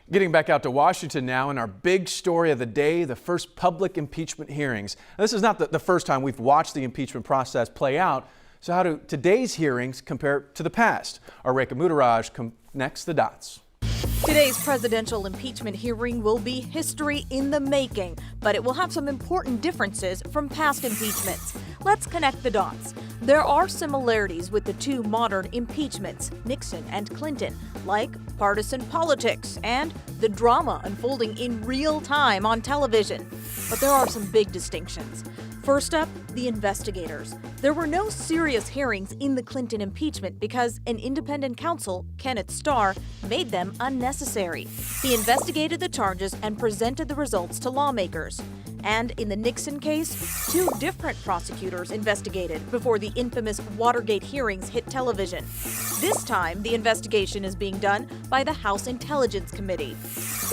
Getting back out to Washington now, and our big story of the day, the first public impeachment hearings. Now, this is not the first time we've watched the impeachment process play out. So how do today's hearings compare to the past? Our Rekha Muddaraj connects the dots. Today's presidential impeachment hearing will be history in the making, but it will have some important differences from past impeachments. Let's connect the dots. There are similarities with the two modern impeachments, Nixon and Clinton, like partisan politics and the drama unfolding in real time on television. But there are some big distinctions. First up, the investigators. There were no serious hearings in the Clinton impeachment because an independent counsel, Kenneth Starr, made them unnecessary. He investigated the charges and presented the results to lawmakers. And in the Nixon case, two different prosecutors investigated before the infamous Watergate hearings hit television. This time, the investigation is being done by the House Intelligence Committee.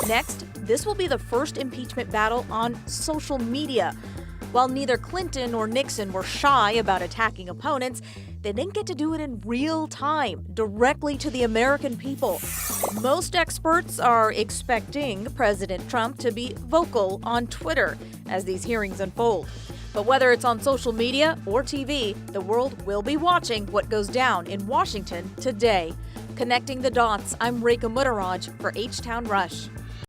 Next, this will be the first impeachment battle on social media. While neither Clinton nor Nixon were shy about attacking opponents, they didn't get to do it in real time, directly to the American people. Most experts are expecting President Trump to be vocal on Twitter as these hearings unfold. But whether it's on social media or TV, the world will be watching what goes down in Washington today. Connecting the dots, I'm Rekha Muddaraj for H-Town Rush.